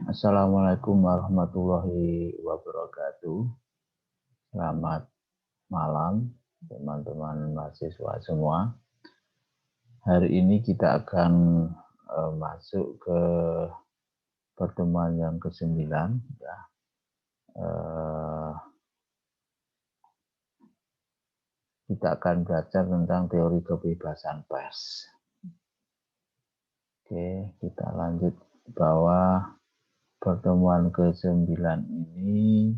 Assalamualaikum warahmatullahi wabarakatuh. Selamat malam teman-teman mahasiswa semua. Hari ini kita akan masuk ke pertemuan yang ke-9 ya. Kita akan belajar tentang teori kebebasan pers. Kita lanjut bahwa pertemuan ke-9 ini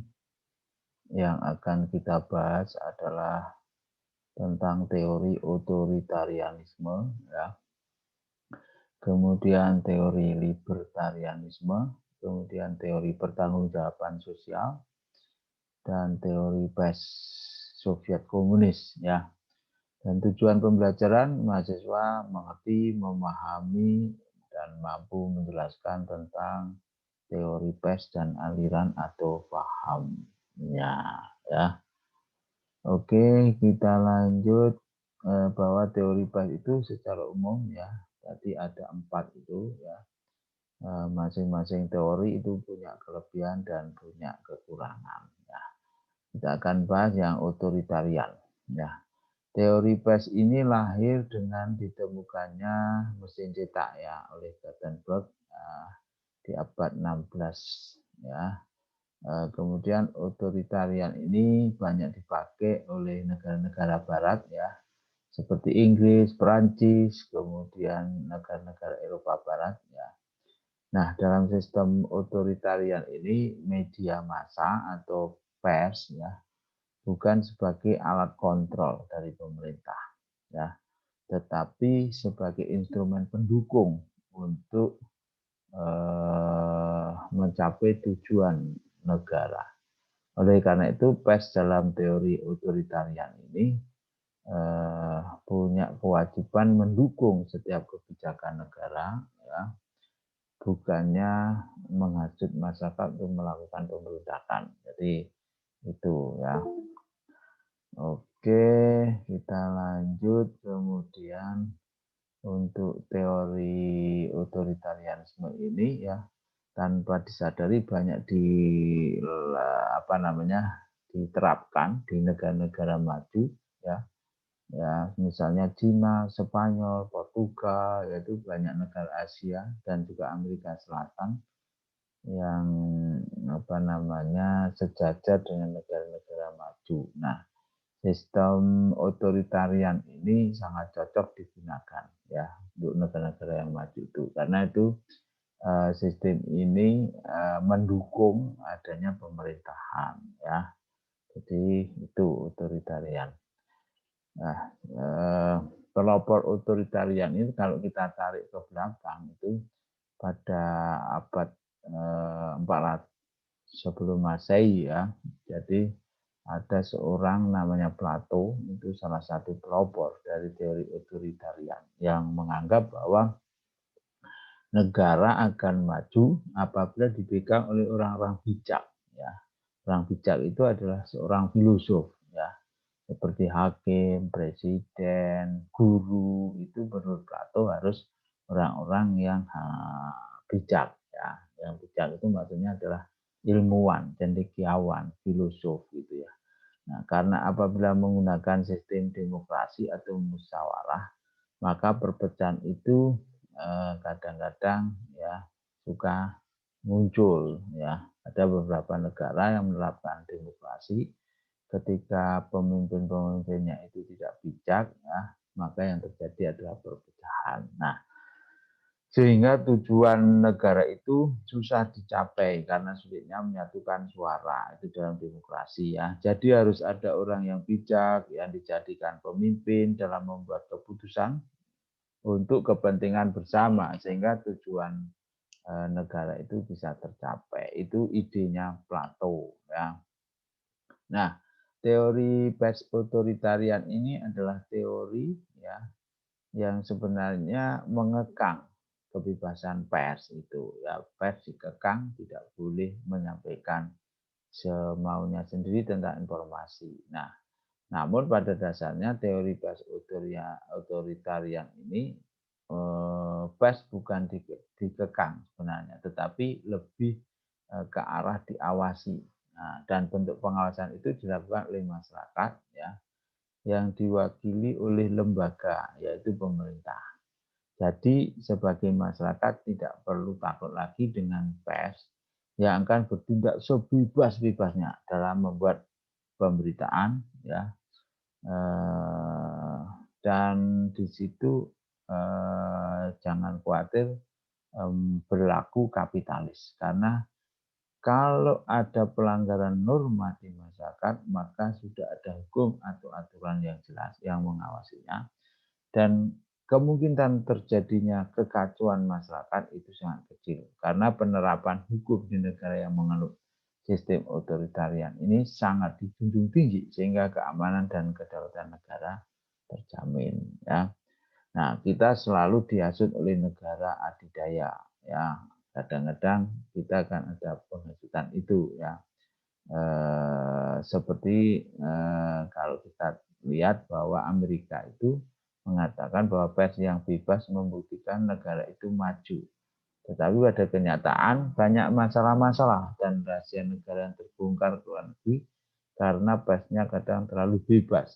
yang akan kita bahas adalah tentang teori otoritarianisme, ya. Kemudian teori libertarianisme, kemudian teori pertanggungjawaban sosial, dan teori pers Soviet komunis, ya. Dan tujuan pembelajaran mahasiswa mengerti, memahami, dan mampu menjelaskan tentang teori pers dan aliran atau pahamnya, ya. Oke, kita lanjut bahwa teori pers itu secara umum ya, tadi ada 4 itu ya. Masing-masing teori itu punya kelebihan dan punya kekurangan ya. Kita akan bahas yang otoritarian ya. Teori pers ini lahir dengan ditemukannya mesin cetak ya oleh Gutenberg di abad 16 ya. Kemudian otoritarian ini banyak dipakai oleh negara-negara barat ya, seperti Inggris, Perancis, kemudian negara-negara Eropa Barat ya. Nah, dalam sistem otoritarian ini media massa atau pers ya bukan sebagai alat kontrol dari pemerintah ya, tetapi sebagai instrumen pendukung untuk mencapai tujuan negara. Oleh karena itu, pers dalam teori otoritarian ini punya kewajiban mendukung setiap kebijakan negara, ya, bukannya menghasut masyarakat untuk melakukan pemberontakan. Jadi itu ya. Oke, kita lanjut. Kemudian untuk teori otoritarianisme ini ya, tanpa disadari banyak diterapkan di negara-negara maju ya. Ya, misalnya Cina, Spanyol, Portugal, yaitu banyak negara Asia dan juga Amerika Selatan yang sejajar dengan negara-negara maju. Nah, sistem otoritarian ini sangat cocok digunakan ya untuk negara-negara yang maju itu, karena itu sistem ini mendukung adanya pemerintahan ya. Jadi itu otoritarian. Nah, pelopor otoritarian ini kalau kita tarik ke belakang itu pada abad 400 sebelum Masehi ya. Jadi ada seorang namanya Plato, itu salah satu pelopor dari teori otoritarian yang menganggap bahwa negara akan maju apabila dipegang oleh orang-orang bijak ya. Orang bijak itu adalah seorang filosof ya, seperti hakim, presiden, guru. Itu menurut Plato harus orang-orang yang bijak ya. Yang bijak itu maksudnya adalah ilmuwan, cendekiawan, filosof gitu ya. Nah, karena apabila menggunakan sistem demokrasi atau musyawarah, maka perpecahan itu kadang-kadang ya suka muncul ya. Ada beberapa negara yang menerapkan demokrasi, ketika pemimpin-pemimpinnya itu tidak bijak ya, maka yang terjadi adalah perpecahan. Nah, sehingga tujuan negara itu susah dicapai karena sulitnya menyatukan suara itu dalam demokrasi ya. Jadi harus ada orang yang bijak yang dijadikan pemimpin dalam membuat keputusan untuk kepentingan bersama sehingga tujuan negara itu bisa tercapai. Itu idenya Plato ya. Nah, teori pers otoritarian ini adalah teori ya yang sebenarnya mengekang kebebasan pers itu ya. Pers dikekang, tidak boleh menyampaikan semaunya sendiri tentang informasi. Nah, namun pada dasarnya teori pers otoritarian ini pers bukan dikekang sebenarnya, tetapi lebih ke arah diawasi. Nah, dan bentuk pengawasan itu dilakukan oleh masyarakat ya, yang diwakili oleh lembaga yaitu pemerintah. Jadi sebagai masyarakat tidak perlu takut lagi dengan pers yang akan bertindak sebebas-bebasnya dalam membuat pemberitaan ya, dan di situ jangan khawatir berlaku kapitalis, karena kalau ada pelanggaran norma di masyarakat maka sudah ada hukum atau aturan yang jelas yang mengawasinya, dan kemungkinan terjadinya kekacauan masyarakat itu sangat kecil karena penerapan hukum di negara yang menganut sistem otoritarian ini sangat dijunjung tinggi sehingga keamanan dan kedaulatan negara terjamin ya. Nah, kita selalu dihasut oleh negara adidaya ya. Kadang-kadang kita akan ada penghasutan itu ya. Seperti kalau kita lihat bahwa Amerika itu mengatakan bahwa pers yang bebas membuktikan negara itu maju. Tetapi pada kenyataan banyak masalah-masalah dan rahasia negara yang terbongkar ke luar negeri karena persnya kadang terlalu bebas.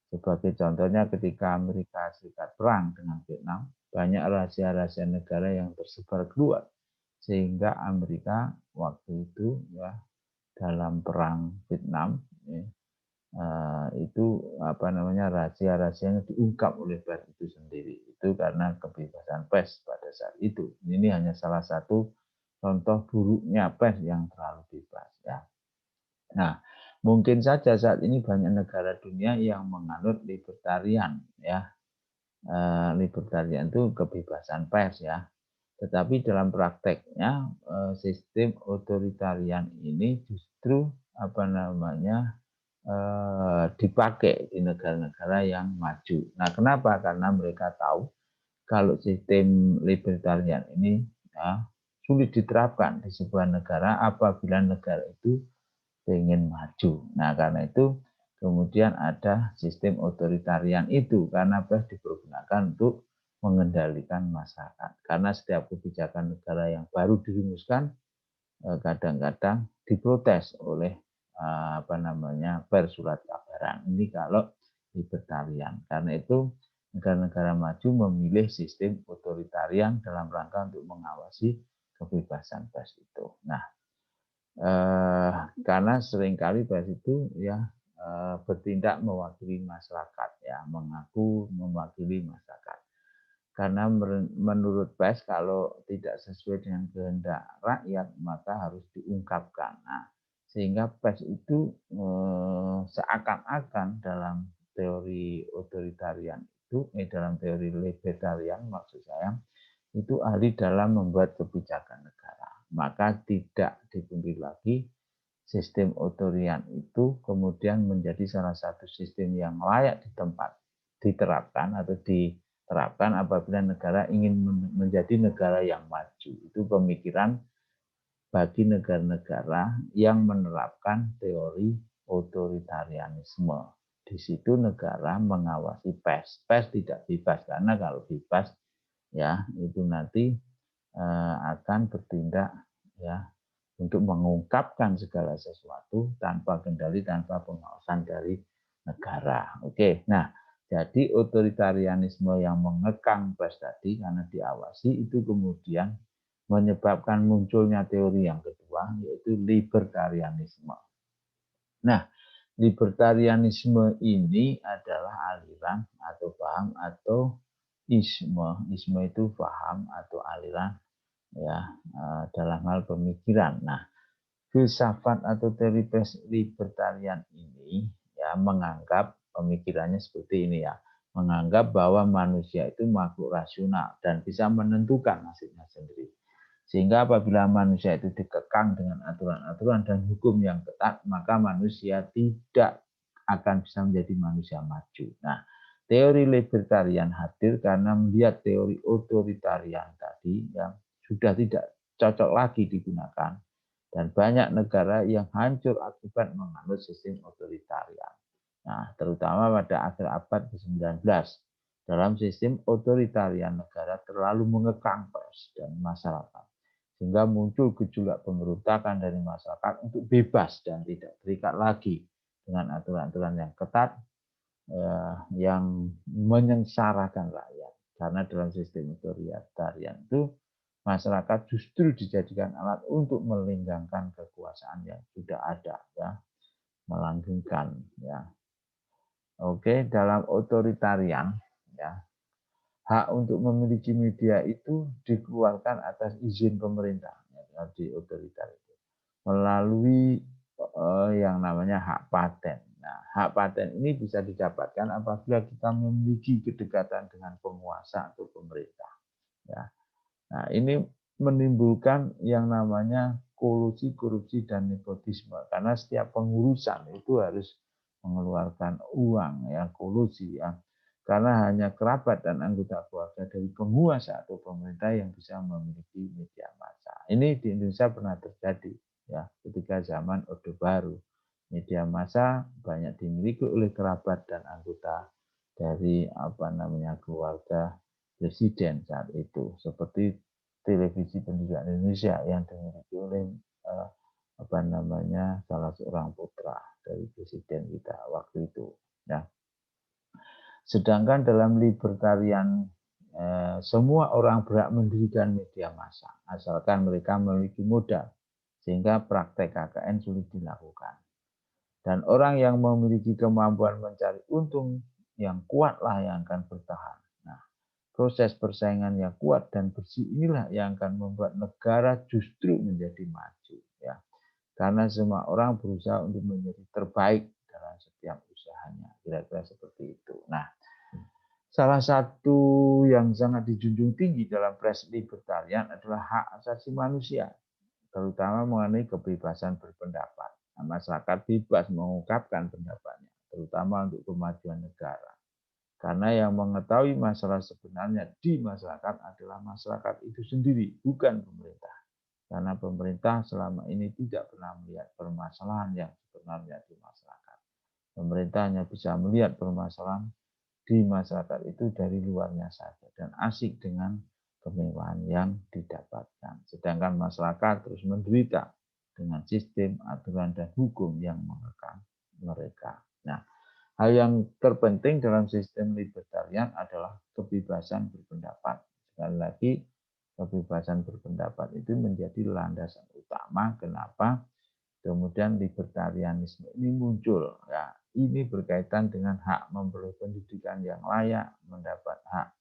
Sebagai contohnya ketika Amerika Serikat perang dengan Vietnam, banyak rahasia-rahasia negara yang tersebar keluar. Sehingga Amerika waktu itu ya dalam perang Vietnam ya, itu rahasia-rahasianya diungkap oleh pers itu sendiri. Itu karena kebebasan pers pada saat itu. Ini hanya salah satu contoh buruknya pers yang terlalu bebas ya. Nah, mungkin saja saat ini banyak negara dunia yang menganut libertarian ya. Libertarian itu kebebasan pers ya. Tetapi dalam prakteknya sistem otoritarian ini justru dipakai di negara-negara yang maju. Nah, kenapa? Karena mereka tahu kalau sistem libertarian ini ya, sulit diterapkan di sebuah negara apabila negara itu ingin maju. Nah, karena itu kemudian ada sistem otoritarian itu karena pers dipergunakan untuk mengendalikan masyarakat. Karena setiap kebijakan negara yang baru dirumuskan kadang-kadang diprotes oleh pers surat kabaran. Ini kalau libertarian. Karena itu negara-negara maju memilih sistem otoritarian dalam rangka untuk mengawasi kebebasan pers itu. Nah, karena seringkali pers itu ya bertindak mewakili masyarakat ya, mengaku mewakili masyarakat. Karena menurut pers kalau tidak sesuai dengan kehendak rakyat maka harus diungkapkan. Nah, sehingga pers itu seakan-akan dalam teori otoritarian itu, dalam teori libertarian maksud saya, itu ahli dalam membuat kebijakan negara. Maka tidak dipungkiri lagi sistem otoritarian itu kemudian menjadi salah satu sistem yang layak diterapkan apabila negara ingin menjadi negara yang maju. Itu pemikiran bagi negara-negara yang menerapkan teori otoritarianisme. Di situ negara mengawasi pers. Pers tidak bebas karena kalau bebas ya itu nanti akan bertindak ya untuk mengungkapkan segala sesuatu tanpa kendali, tanpa pengawasan dari negara. Oke, nah jadi otoritarianisme yang mengekang pers tadi karena diawasi itu kemudian menyebabkan munculnya teori yang kedua yaitu libertarianisme. Nah, libertarianisme ini adalah aliran atau paham atau isme. Isme itu paham atau aliran ya dalam hal pemikiran. Nah, filsafat atau teori libertarian ini ya menganggap pemikirannya seperti ini ya, menganggap bahwa manusia itu makhluk rasional dan bisa menentukan nasibnya sendiri. Sehingga apabila manusia itu dikekang dengan aturan-aturan dan hukum yang ketat, maka manusia tidak akan bisa menjadi manusia maju. Nah, teori libertarian hadir karena melihat teori otoritarian tadi yang sudah tidak cocok lagi digunakan. Dan banyak negara yang hancur akibat menganut sistem otoritarian. Nah, terutama pada akhir abad ke-19. Dalam sistem otoritarian, negara terlalu mengekang pers dan masyarakat, sehingga muncul gejolak pemberontakan dari masyarakat untuk bebas dan tidak terikat lagi dengan aturan-aturan yang ketat yang menyengsarakan rakyat. Karena dalam sistem otoritarian itu masyarakat justru dijadikan alat untuk melenggangkan kekuasaan yang sudah ada, ya, melanggengkan, ya. Oke, dalam otoritarian, ya, hak untuk memiliki media itu dikeluarkan atas izin pemerintah, ya, di otoriter itu melalui yang namanya hak paten. Nah, hak paten ini bisa didapatkan apabila kita memiliki kedekatan dengan penguasa atau pemerintah. Ya. Nah, ini menimbulkan yang namanya kolusi, korupsi, dan nepotisme. Karena setiap pengurusan itu harus mengeluarkan uang, ya, kolusi, ya. Karena hanya kerabat dan anggota keluarga dari penguasa atau pemerintah yang bisa memiliki media massa. Ini di Indonesia pernah terjadi, ya, ketika zaman Orde Baru. Media massa banyak dimiliki oleh kerabat dan anggota dari keluarga presiden saat itu, seperti televisi pendidikan Indonesia yang dimiliki oleh salah seorang putra dari presiden kita waktu itu. Ya. Sedangkan dalam libertarian semua orang berhak mendirikan media massa asalkan mereka memiliki modal sehingga praktek KKN sulit dilakukan. Dan orang yang memiliki kemampuan mencari untung yang kuatlah yang akan bertahan. Nah, proses persaingan yang kuat dan bersih inilah yang akan membuat negara justru menjadi maju, ya. Karena semua orang berusaha untuk menjadi terbaik dalam setiap usahanya. Kira-kira seperti itu. Nah, salah satu yang sangat dijunjung tinggi dalam pres libertarian adalah hak asasi manusia, terutama mengenai kebebasan berpendapat. Nah, masyarakat bebas mengungkapkan pendapatnya, terutama untuk kemajuan negara. Karena yang mengetahui masalah sebenarnya di masyarakat adalah masyarakat itu sendiri, bukan pemerintah. Karena pemerintah selama ini tidak pernah melihat permasalahan yang sebenarnya di masyarakat. Pemerintah hanya bisa melihat permasalahan di masyarakat itu dari luarnya saja dan asik dengan kemewahan yang didapatkan. Sedangkan masyarakat terus menderita dengan sistem, aturan, dan hukum yang mengekang mereka. Nah, hal yang terpenting dalam sistem libertarian adalah kebebasan berpendapat. Sekali lagi, kebebasan berpendapat itu menjadi landasan utama kenapa kemudian libertarianisme ini muncul. Ya, ini berkaitan dengan hak memperoleh pendidikan yang layak, mendapat hak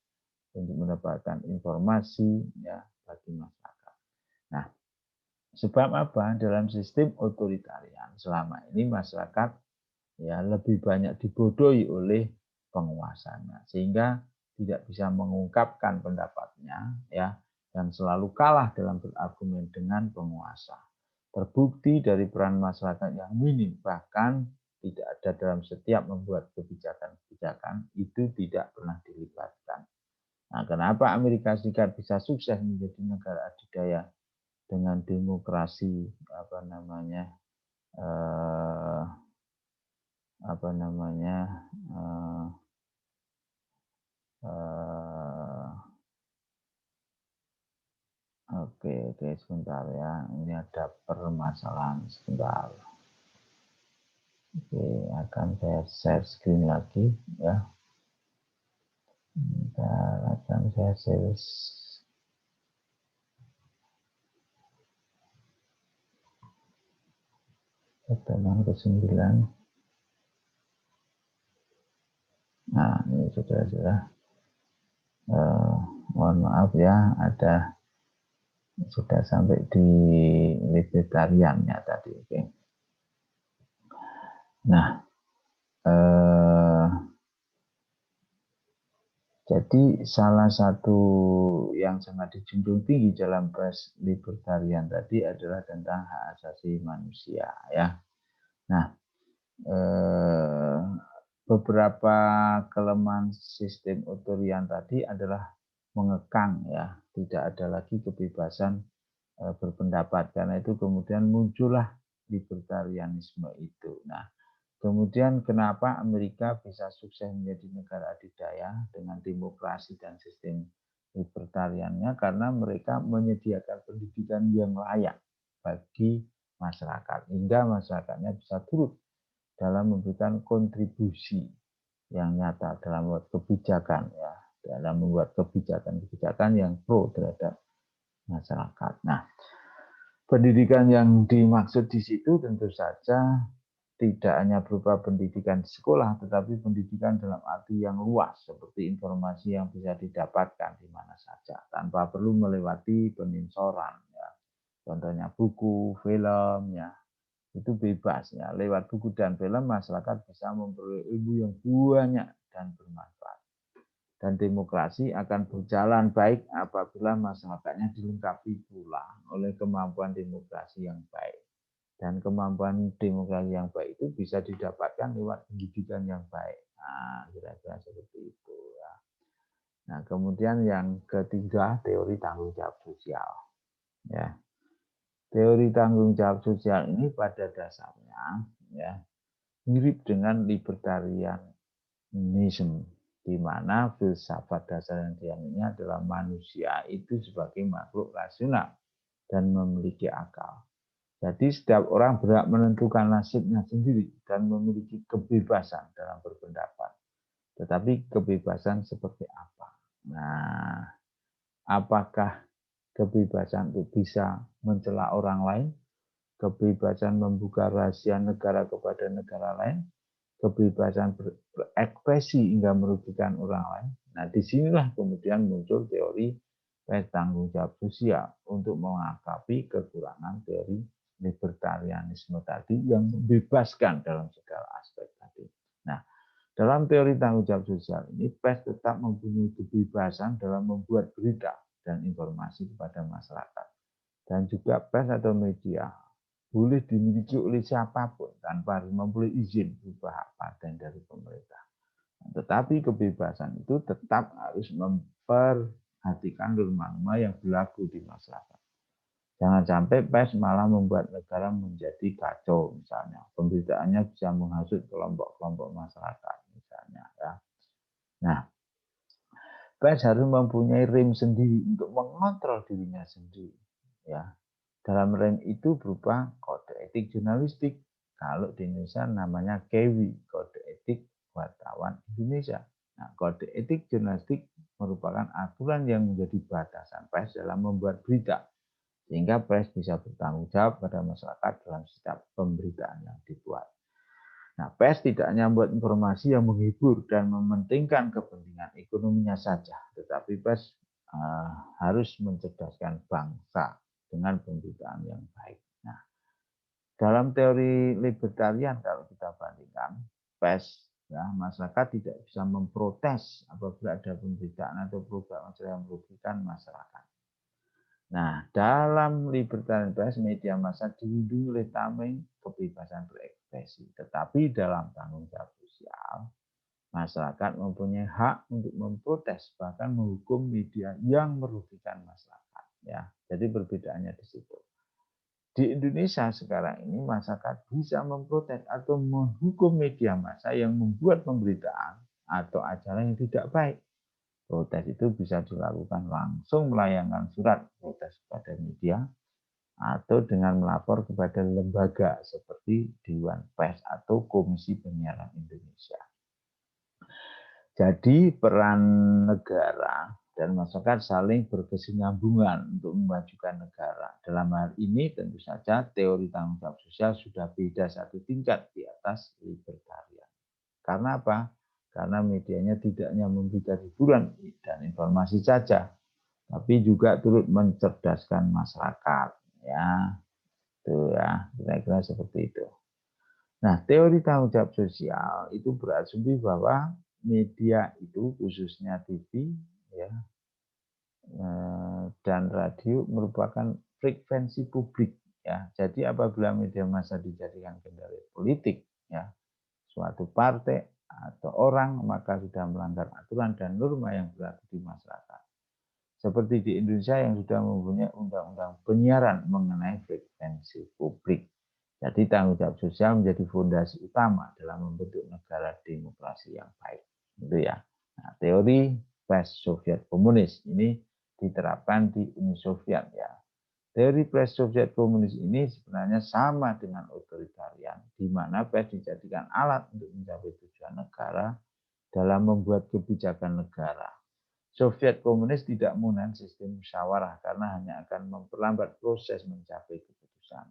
untuk mendapatkan informasi, ya, bagi masyarakat. Nah, sebab apa? Dalam sistem otoritarian selama ini masyarakat, ya, lebih banyak dibodohi oleh penguasanya sehingga tidak bisa mengungkapkan pendapatnya, ya, dan selalu kalah dalam berargumen dengan penguasa. Terbukti dari peran masyarakat yang minim, bahkan tidak ada dalam setiap membuat kebijakan-kebijakan itu tidak pernah dilibatkan. Nah, kenapa Amerika Serikat bisa sukses menjadi negara adidaya dengan demokrasi eh, apa namanya eh, eh, oke sebentar ya, ini ada permasalahan sebentar. Oke, akan saya share screen lagi ya. Bentar, akan saya share pertemuan ke-9. Nah, ini sudah mohon maaf ya, ada sudah sampai di libertariannya tadi. Oke. Nah, jadi salah satu yang sangat dijunjung tinggi dalam pres libertarian tadi adalah tentang hak asasi manusia, ya. Nah, beberapa kelemahan sistem otoritarian tadi adalah mengekang, ya, tidak ada lagi kebebasan berpendapat. Karena itu kemudian muncullah libertarianisme itu. Nah, Kemudian kenapa Amerika bisa sukses menjadi negara adidaya dengan demokrasi dan sistem libertariannya? Karena mereka menyediakan pendidikan yang layak bagi masyarakat, hingga masyarakatnya bisa turut dalam memberikan kontribusi yang nyata dalam membuat kebijakan, ya, dalam membuat kebijakan-kebijakan yang pro terhadap masyarakat. Nah, pendidikan yang dimaksud di situ tentu saja tidak hanya berupa pendidikan di sekolah, tetapi pendidikan dalam arti yang luas, seperti informasi yang bisa didapatkan di mana saja, tanpa perlu melewati peninsoran. Ya. Contohnya buku, film, ya, itu bebas. Ya. Lewat buku dan film, masyarakat bisa memperoleh ilmu yang banyak dan bermanfaat. Dan demokrasi akan berjalan baik apabila masyarakatnya dilengkapi pula oleh kemampuan demokrasi yang baik. Dan kemampuan demokrasi yang baik itu bisa didapatkan lewat pendidikan yang baik. Nah, kira-kira seperti itu. Ya. Nah, kemudian yang ketiga, teori tanggung jawab sosial. Ya. Teori tanggung jawab sosial ini pada dasarnya ya mirip dengan libertarianism, di mana filsafat dasar yang diamini adalah manusia itu sebagai makhluk rasional dan memiliki akal. Jadi setiap orang berhak menentukan nasibnya sendiri dan memiliki kebebasan dalam berpendapat. Tetapi kebebasan seperti apa? Nah, apakah kebebasan itu bisa mencela orang lain? Kebebasan membuka rahasia negara kepada negara lain? Kebebasan berekspresi hingga merugikan orang lain? Nah, disinilah kemudian muncul teori tanggung jawab sosial untuk melengkapi kekurangan teori libertarianisme tadi yang membebaskan dalam segala aspek tadi. Nah, dalam teori tanggung jawab sosial ini, pers tetap mempunyai kebebasan dalam membuat berita dan informasi kepada masyarakat. Dan juga pers atau media boleh dimiliki oleh siapapun tanpa harus memperoleh izin berupa hak paten dari pemerintah. Tetapi kebebasan itu tetap harus memperhatikan norma-norma yang berlaku di masyarakat. Jangan sampai pers malah membuat negara menjadi kacau, misalnya. Pemberitaannya bisa menghasut kelompok-kelompok masyarakat, misalnya. Ya. Nah, pers harus mempunyai rem sendiri untuk mengontrol dirinya sendiri. Ya. Dalam rem itu berupa kode etik jurnalistik. Kalau di Indonesia namanya KEWI, Kode Etik Wartawan Indonesia. Nah, kode etik jurnalistik merupakan aturan yang menjadi batasan pers dalam membuat berita, sehingga pers bisa bertanggung jawab pada masyarakat dalam setiap pemberitaan yang dibuat. Nah, pers tidak hanya membuat informasi yang menghibur dan mementingkan kepentingan ekonominya saja, tetapi pers harus mencerdaskan bangsa dengan pemberitaan yang baik. Nah, dalam teori libertarian kalau kita bandingkan, pers, ya, masyarakat tidak bisa memprotes apabila ada pemberitaan atau program yang merugikan masyarakat. Nah, dalam libertarian pers, media massa dilindungi oleh tameng kebebasan berekspresi. Tetapi dalam tanggung jawab sosial, masyarakat mempunyai hak untuk memprotes, bahkan menghukum media yang merugikan masyarakat. Ya, jadi perbedaannya di situ. Di Indonesia sekarang ini masyarakat bisa memprotes atau menghukum media massa yang membuat pemberitaan atau acara yang tidak baik. Protes itu bisa dilakukan langsung melayangkan surat protes kepada media atau dengan melapor kepada lembaga seperti Dewan Pers atau Komisi Penyiaran Indonesia. Jadi peran negara dan masyarakat saling berkesinambungan untuk memajukan negara. Dalam hal ini tentu saja teori tanggung jawab sosial sudah beda satu tingkat di atas libertarian. Karena apa? Karena medianya tidak hanya memberikan hiburan dan informasi saja, tapi juga turut mencerdaskan masyarakat. Ya, itu ya, kira-kira seperti itu. Nah, teori tanggung jawab sosial itu berasumsi bahwa media itu khususnya TV ya dan radio merupakan frekuensi publik ya. Jadi apabila media massa dijadikan kendali politik ya suatu partai atau orang maka sudah melanggar aturan dan norma yang berlaku di masyarakat. Seperti di Indonesia yang sudah mempunyai undang-undang penyiaran mengenai frekuensi publik. Jadi tanggung jawab sosial menjadi fondasi utama dalam membentuk negara demokrasi yang baik. Itu ya. Nah, teori pes Soviet komunis ini diterapkan di Uni Soviet ya. Teori pes Soviet komunis ini sebenarnya sama dengan otoritarian, di mana pes dijadikan alat untuk mencapai tujuan negara dalam membuat kebijakan negara. Soviet komunis tidak menggunakan sistem musyawarah karena hanya akan memperlambat proses mencapai keputusan.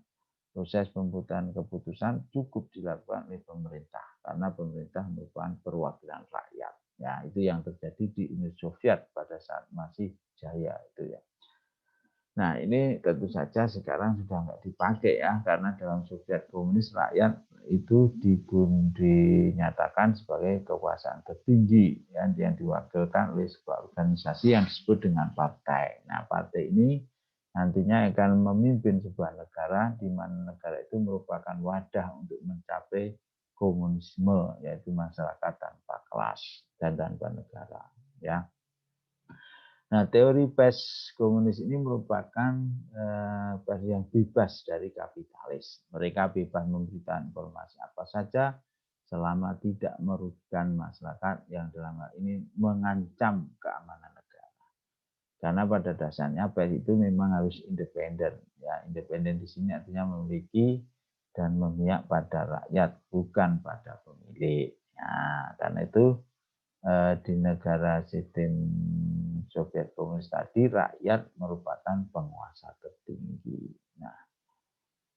Proses pembuatan keputusan cukup dilakukan oleh pemerintah karena pemerintah merupakan perwakilan rakyat. Ya, itu yang terjadi di Uni Soviet pada saat masih jaya itu ya. Nah, ini tentu saja sekarang sudah nggak dipakai ya, karena dalam Soviet komunis rakyat itu dinyatakan sebagai kekuasaan tertinggi yang diwakilkan oleh sebuah organisasi yang disebut dengan partai. Nah, partai ini nantinya akan memimpin sebuah negara di mana negara itu merupakan wadah untuk mencapai komunisme, yaitu masyarakat tanpa kelas dan tanpa negara. Ya. Nah, teori pes komunis ini merupakan pes yang bebas dari kapitalis. Mereka bebas memberikan informasi apa saja selama tidak merugikan masyarakat yang dalam hal ini mengancam keamanan negara. Karena pada dasarnya pes itu memang harus independen. Ya, independen di sini artinya memiliki dan memihak pada rakyat, bukan pada pemilik. Nah, karena itu di negara sistem Soviet komunis tadi, rakyat merupakan penguasa tertinggi. Nah,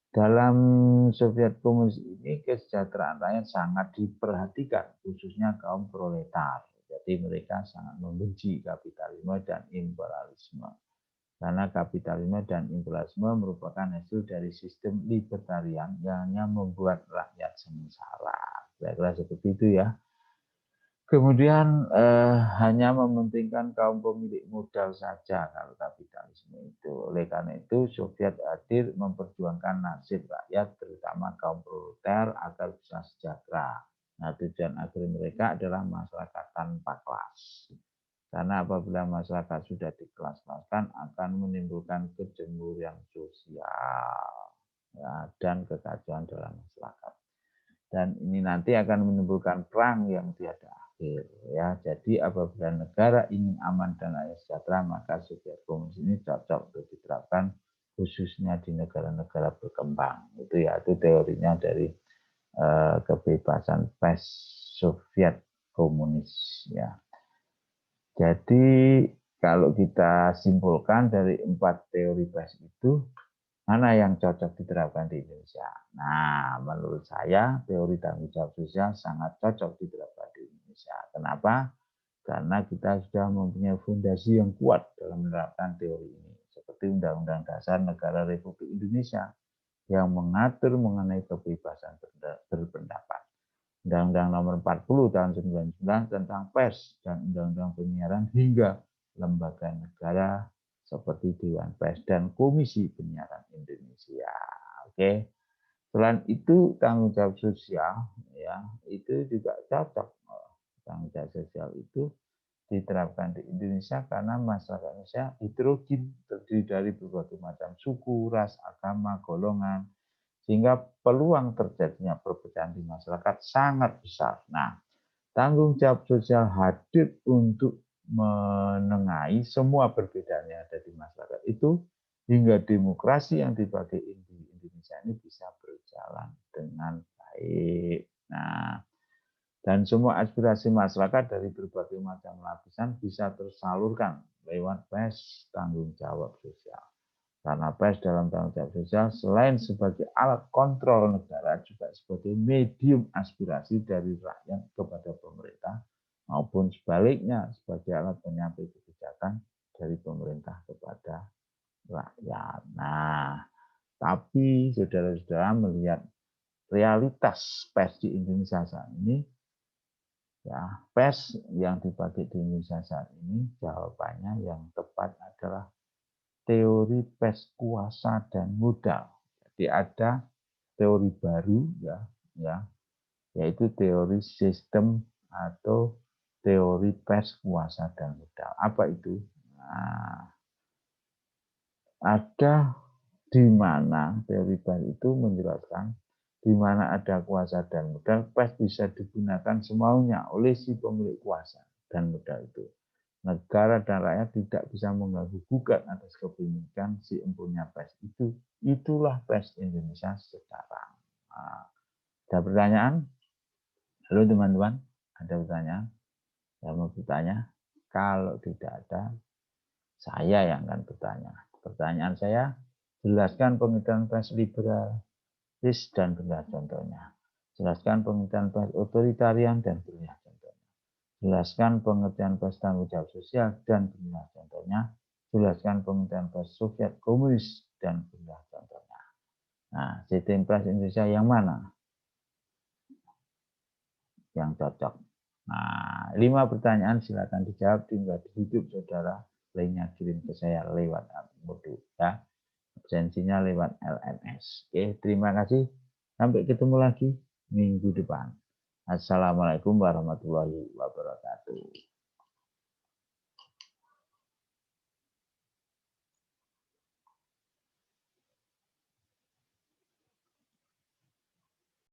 dalam Soviet komunis ini kesejahteraan rakyat sangat diperhatikan, khususnya kaum proletar. Jadi mereka sangat membenci kapitalisme dan imperialisme. Karena kapitalisme dan imperialisme merupakan hasil dari sistem libertarian yang hanya membuat rakyat sengsara. Kira-kira seperti itu ya. Kemudian hanya mementingkan kaum pemilik modal saja kalau kapitalisme itu. Oleh karena itu, Soviet hadir memperjuangkan nasib rakyat, terutama kaum proletar, agar bisa sejahtera. Nah, tujuan akhir mereka adalah masyarakat tanpa kelas. Karena apabila masyarakat sudah dikelas-kelaskan, akan menimbulkan kecemburuan sosial ya, dan kekacauan dalam masyarakat. Dan ini nanti akan menimbulkan perang yang tiada akhir ya. Jadi apabila negara ingin aman dan rakyat sejahtera, maka Soviet komunis ini cocok untuk diterapkan khususnya di negara-negara berkembang. Itu ya, itu teorinya dari kebebasan pers Soviet komunis ya. Jadi kalau kita simpulkan dari 4 teori pers itu, mana yang cocok diterapkan di Indonesia? Nah, menurut saya teori tanggung jawab sosial sangat cocok diterapkan di Indonesia. Kenapa? Karena kita sudah mempunyai fondasi yang kuat dalam menerapkan teori ini. Seperti Undang-Undang Dasar Negara Republik Indonesia yang mengatur mengenai kebebasan berpendapat. Undang-Undang Nomor 40 tahun 99 tentang pers dan Undang-Undang Penyiaran hingga lembaga negara seperti Dewan Pers dan Komisi Penyiaran Indonesia. Oke. Selain itu tanggung jawab sosial ya, itu juga cocok. Tanggung jawab sosial itu diterapkan di Indonesia karena masyarakat Indonesia heterogen, terdiri dari berbagai macam suku, ras, agama, golongan, sehingga peluang terjadinya perpecahan di masyarakat sangat besar. Nah, tanggung jawab sosial hadir untuk menengahi semua perbedaan yang ada di masyarakat itu hingga demokrasi yang dipakai di Indonesia ini bisa berjalan dengan baik. Nah, dan semua aspirasi masyarakat dari berbagai macam lapisan bisa tersalurkan lewat pers tanggung jawab sosial. Karena pers dalam tanggung jawab sosial selain sebagai alat kontrol negara juga sebagai medium aspirasi dari rakyat kepada pemerintah maupun sebaliknya sebagai alat penyampai kebijakan dari pemerintah kepada rakyat. Nah, tapi saudara-saudara melihat realitas pers di Indonesia saat ini, ya pers yang dipakai di Indonesia saat ini jawabannya yang tepat adalah teori pers kuasa dan modal. Jadi ada teori baru ya, yaitu teori sistem atau teori pers kuasa dan modal. Apa itu? Nah, ada di mana teori PES itu menjelaskan di mana ada kuasa dan modal, PES bisa digunakan semaunya oleh si pemilik kuasa dan modal itu. Negara dan rakyat tidak bisa mengganggu gugat atas kepemilikan si empunya PES itu. Itulah PES Indonesia sekarang. Nah, ada pertanyaan? Halo teman-teman, ada pertanyaan? Saya mau bertanya? Kalau tidak ada, saya yang akan bertanya. Pertanyaan saya, jelaskan pengertian PES liberalis dan berilah contohnya. Jelaskan pengertian PES otoritarian dan berilah contohnya. Jelaskan pengertian PES tanggung jawab sosial dan berilah contohnya. Jelaskan pengertian PES Soviet komunis dan berilah contohnya. Nah, sistem PES Indonesia yang mana yang cocok? Nah, 5 pertanyaan silakan dijawab tinggal di YouTube saudara. Lainnya kirim ke saya lewat Modu ya. Absensinya lewat LMS. Oke, terima kasih. Sampai ketemu lagi minggu depan. Assalamualaikum warahmatullahi wabarakatuh.